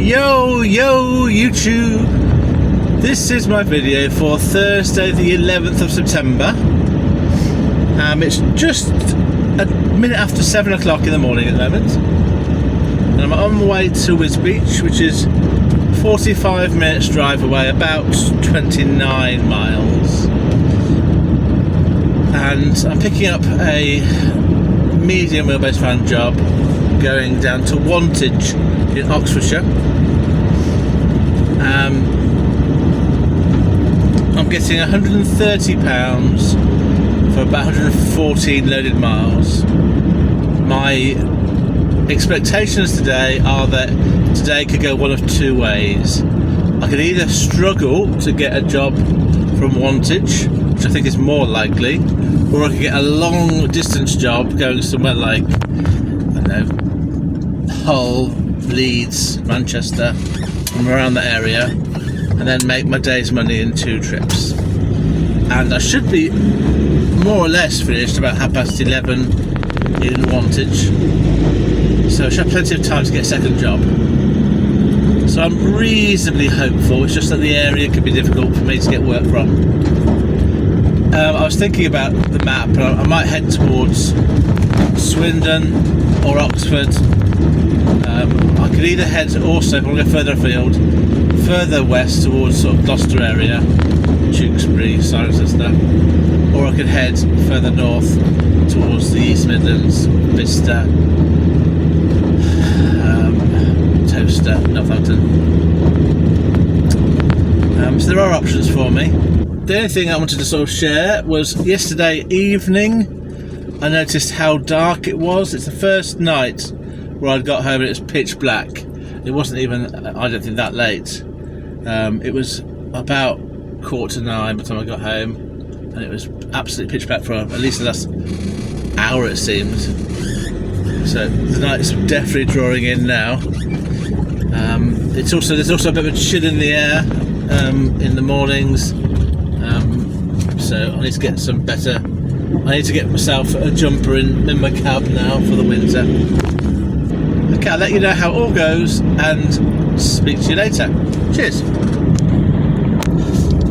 Yo YouTube, this is my video for Thursday the 11th of September. It's just a minute after 7 o'clock in the morning at the moment, and I'm on my way to Wiz Beach, which is 45 minutes drive away, about 29 miles, and I'm picking up a medium wheelbase van job going down to Wantage in Oxfordshire. I'm getting £130 for about 114 loaded miles. My expectations today are that today could go one of two ways. I could either struggle to get a job from Wantage, which I think is more likely, or I could get a long distance job going somewhere like, I don't know, Hull, Leeds, Manchester, from around that area, and then make my day's money in 2 trips. And I should be more or less finished about 11:30 in Wantage, so I should have plenty of time to get a second job. So I'm reasonably hopeful. It's just that the area could be difficult for me to get work from. I was thinking about the map, and I might head towards Swindon or Oxford. I could either head also, if I want to go further afield, further west towards sort of Gloucester area, Tewkesbury, Cirencester, or I could head further north towards the East Midlands, Bicester, Towcester, Northampton. So there are options for me. The only thing I wanted to sort of share was yesterday evening I noticed how dark it was. It's the first night where I got home and it was pitch black. It wasn't even, I don't think, that late. It was about 9:15 by the time I got home, and it was absolutely pitch black for at least the last hour, it seemed. So the night's definitely drawing in now. There's also a bit of a chill in the air in the mornings. So I need to get some better. I need to get myself a jumper in my cab now for the winter. Okay, I'll let you know how it all goes and speak to you later. Cheers.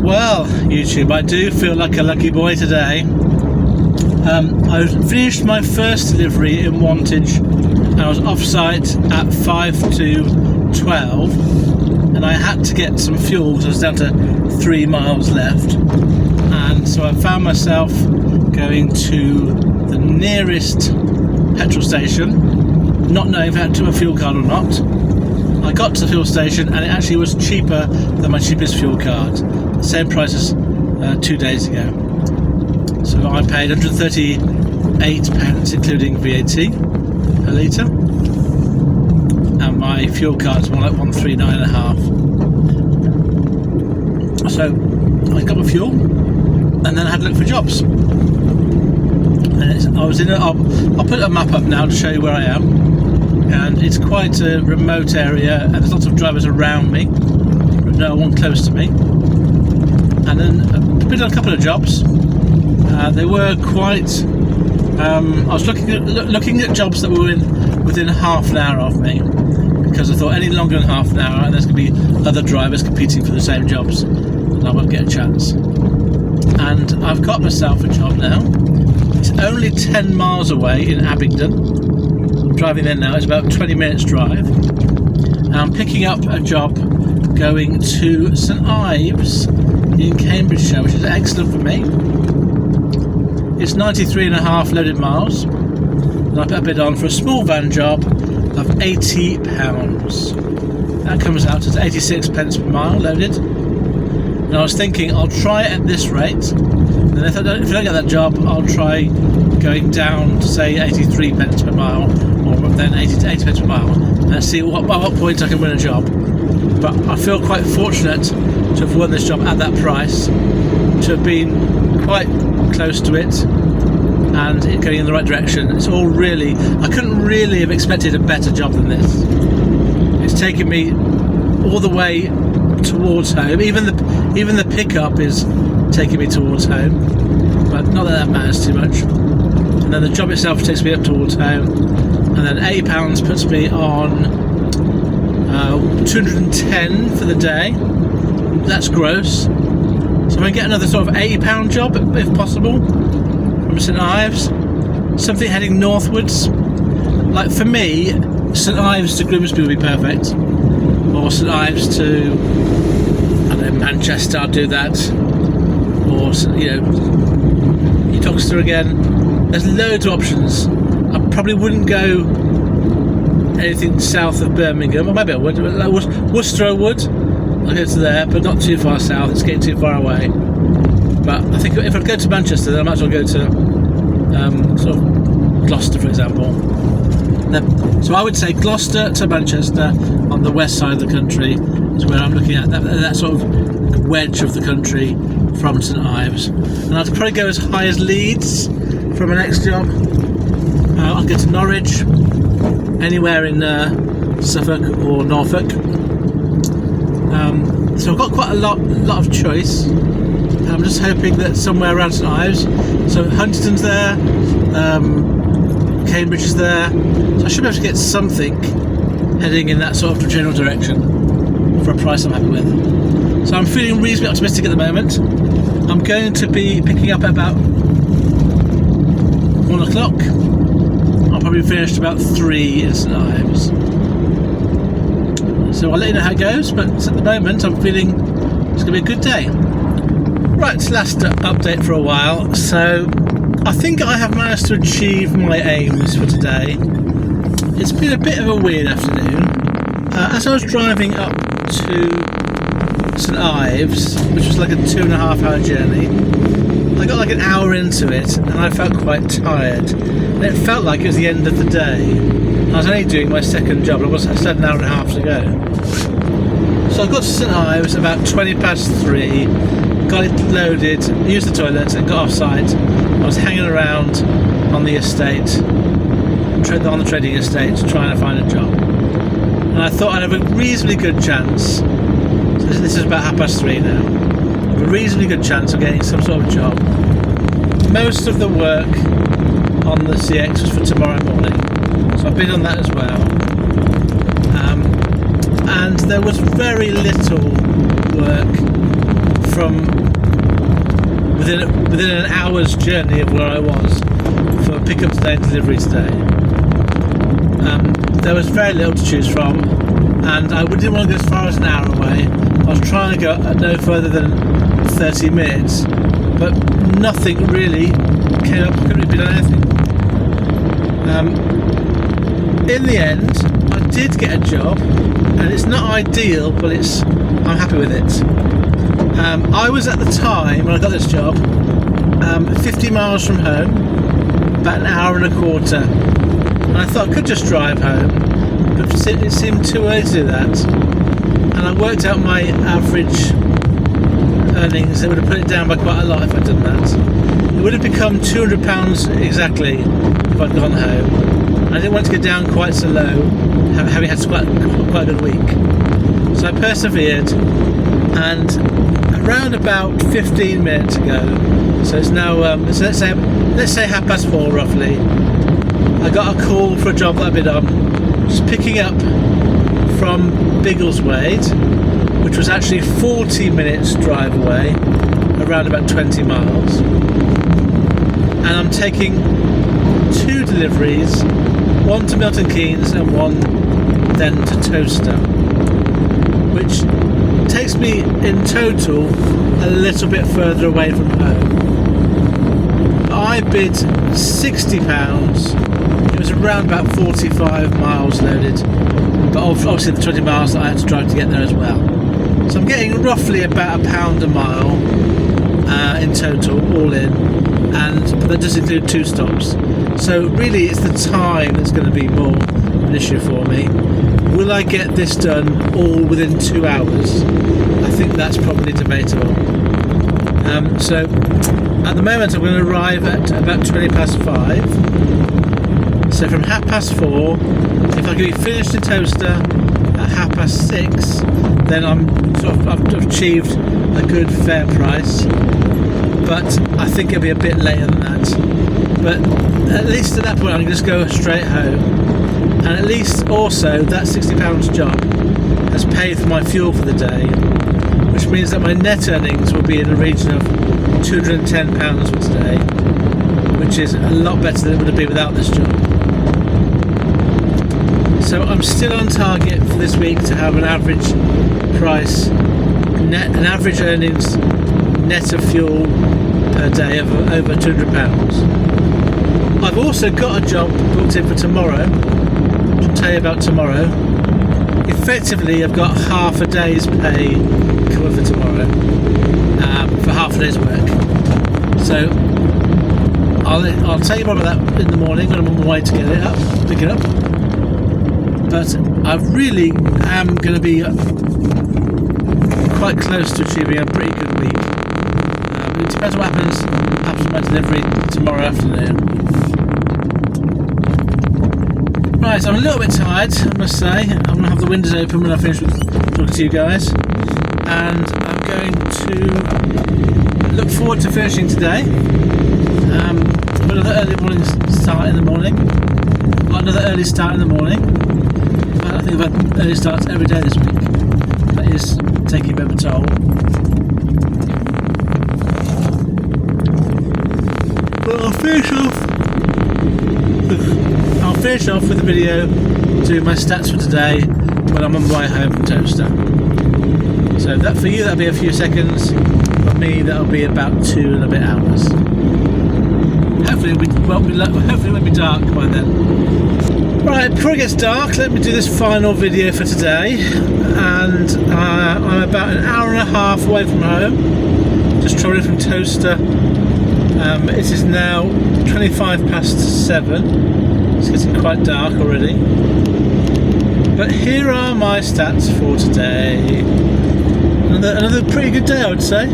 Well, YouTube, I do feel like a lucky boy today. I finished my first delivery in Wantage, and I was off site at 5 to 12, and I had to get some fuel because I was down to 3 miles left, and so I found myself going to the nearest petrol station, not knowing if I had to have a fuel card or not. I got to the fuel station and it actually was cheaper than my cheapest fuel card, the same price as 2 days ago. So I paid £138 including VAT per litre, and my fuel card's more like 139.5. So I got my fuel and then I had to look for jobs. And I'll put a map up now to show you where I am, and it's quite a remote area and there's lots of drivers around me, but no one close to me. And then I've been on a couple of jobs. They were quite. I was looking at jobs that were within half an hour of me, because I thought any longer than half an hour and there's going to be other drivers competing for the same jobs and I won't get a chance. And I've got myself a job now. It's only 10 miles away in Abingdon. I'm driving there now. It's about 20 minutes drive. And I'm picking up a job going to St Ives in Cambridgeshire, which is excellent for me. It's 93.5 loaded miles, and I put a bid on for a small van job of £80. That comes out at 86 pence per mile loaded. And I was thinking I'll try it at this rate, and if I don't get that job, I'll try going down to say 83 pence per mile, or then 80 pence per mile, and see at what point I can win a job. But I feel quite fortunate to have won this job at that price, to have been quite close to it, and it going in the right direction. It's all really, I couldn't really have expected a better job than this. It's taken me all the way towards home. Even the pickup is taking me towards home, but not that matters too much. And then the job itself takes me up towards home, and then £80 puts me on 210 for the day. That's gross. So I'm going to get another sort of £80 job if possible from St Ives. Something heading northwards. Like for me, St Ives to Grimsby would be perfect. Or St Ives to, I don't know, Manchester, I'll do that. Or, Uttoxeter again. There's loads of options. I probably wouldn't go anything south of Birmingham, or maybe I would. Worcester I would. I'll go to there, but not too far south. It's getting too far away. But I think if I go to Manchester, then I might as well go to sort of Gloucester, for example. So I would say Gloucester to Manchester on the west side of the country is where I'm looking at. That sort of wedge of the country from St Ives. And I'd probably go as high as Leeds for my next job. I'll go to Norwich, anywhere in Suffolk or Norfolk. So I've got quite a lot of choice. I'm just hoping that somewhere around St Ives. So Huntington's there, Cambridge is there. So I should be able to get something heading in that sort of general direction for a price I'm happy with. So I'm feeling reasonably optimistic at the moment. I'm going to be picking up at about 1 o'clock. I'll probably finish about 3 in St Ives. So I'll let you know how it goes, but at the moment I'm feeling it's going to be a good day. Right, last update for a while. So I think I have managed to achieve my aims for today. It's been a bit of a weird afternoon. As I was driving up to St Ives, which was like a 2.5 hour journey, I got like an hour into it and I felt quite tired. And it felt like it was the end of the day. I was only doing my second job. I still had an hour and a half to go. So I got to St Ives about 3:20, got it loaded, used the toilet and got off site. I was hanging around on the estate, on the trading estate, trying to find a job. And I thought I'd have a reasonably good chance. So this is about 3:30 now. I have a reasonably good chance of getting some sort of job. Most of the work on the CX was for tomorrow morning, so I've been on that as well. And there was very little work from within an hour's journey of where I was for pickup today and delivery today. There was very little to choose from, and I didn't want to go as far as an hour away. I was trying to go no further than 30 minutes, but nothing really came up. I couldn't really done anything. In the end, I did get a job, and it's not ideal, but I'm happy with it. I was at the time when I got this job 50 miles from home, about an hour and a quarter, and I thought I could just drive home, but it seemed too early to do that. And I worked out my average earnings. It would have put it down by quite a lot if I'd done that. It would have become £200 exactly if I'd gone home. I didn't want to go down quite so low, having had quite a good week. So I persevered, and around about 15 minutes ago, so it's now so let's say 4:30 roughly, I got a call for a job that I've been on, just picking up from Biggleswade, which was actually 40 minutes drive away, around about 20 miles. And I'm taking 2 deliveries, one to Milton Keynes and one then to Toaster, which takes me in total a little bit further away from home. I bid £60. It was around about 45 miles loaded, but obviously the 20 miles that I had to drive to get there as well. So I'm getting roughly about £1 a mile in total, all in, but that does include 2 stops. So really it's the time that's going to be more an issue for me. Will I get this done all within 2 hours? I think that's probably debatable. So at the moment I'm going to arrive at about 5:20. So from 4:30, if I can be finished in Toaster at 6:30, then I've achieved a good fair price. But I think it'll be a bit later than that. But at least at that point I can just go straight home. And at least also that £60 job has paid for my fuel for the day, which means that my net earnings will be in the region of £210 for today, which is a lot better than it would have been without this job. So I'm still on target for this week to have an average price, an average earnings net of fuel per day of over £200. I've also got a job booked in for tomorrow. I'll tell you about tomorrow. Effectively, I've got half a day's pay covered for tomorrow, for half a day's work. So I'll tell you more about that in the morning when I'm on my way to get it up, pick it up. But I really am going to be quite close to achieving a pretty good week. It depends what happens with my delivery tomorrow afternoon. Right, I'm a little bit tired, I must say. I'm going to have the windows open when I finish talking to you guys, and I'm going to look forward to finishing today. I've got another early start in the morning. I think I've had early starts every day this week. That is taking a bit of a toll. But I'll finish off with a video doing my stats for today when I'm on my way home from Toaster. So that for you that'll be a few seconds, for me that'll be about 2 and a bit hours. Hopefully it won't be dark by then. Right, before it gets dark, let me do this final video for today. And I'm about an hour and a half away from home, just travelling from Toaster. It is now 7:25. It's getting quite dark already. But here are my stats for today. Another pretty good day, I would say.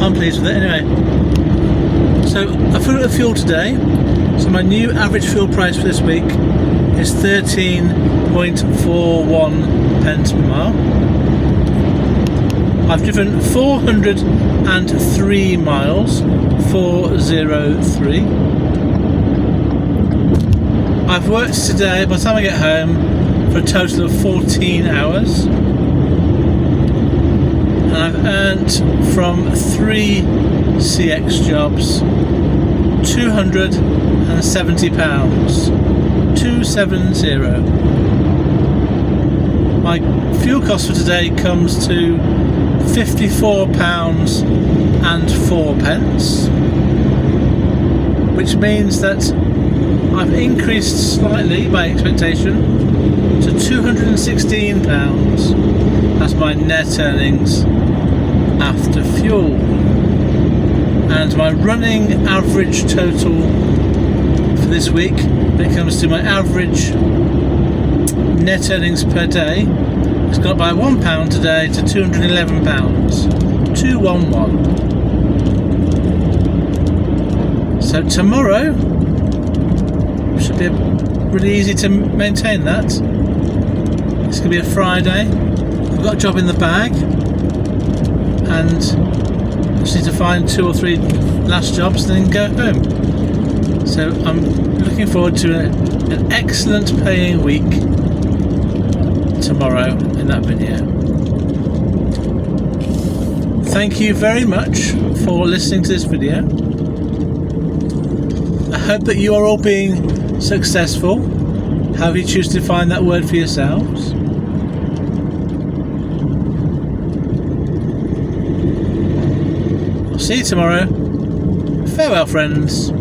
I'm pleased with it anyway. So I filled up the fuel today. So my new average fuel price for this week is 13.41 pence per mile. I've driven 403 miles, 403. I've worked today, by the time I get home, for a total of 14 hours. And I've earned from 3 CX jobs £270. 270. My fuel cost for today comes to £54.04, which means that I've increased slightly my expectation to £216 as my net earnings after fuel. And my running average total for this week, when it comes to my average net earnings per day, it's gone up by £1 today to £211. 211. So tomorrow should be really easy to maintain that. It's going to be a Friday. I've got a job in the bag, and I just need to find 2 or 3 last jobs and then go home. So I'm looking forward to an excellent paying week tomorrow in that video. Thank you very much for listening to this video. I hope that you are all being successful, however you choose to define that word for yourselves. I'll see you tomorrow. Farewell, friends.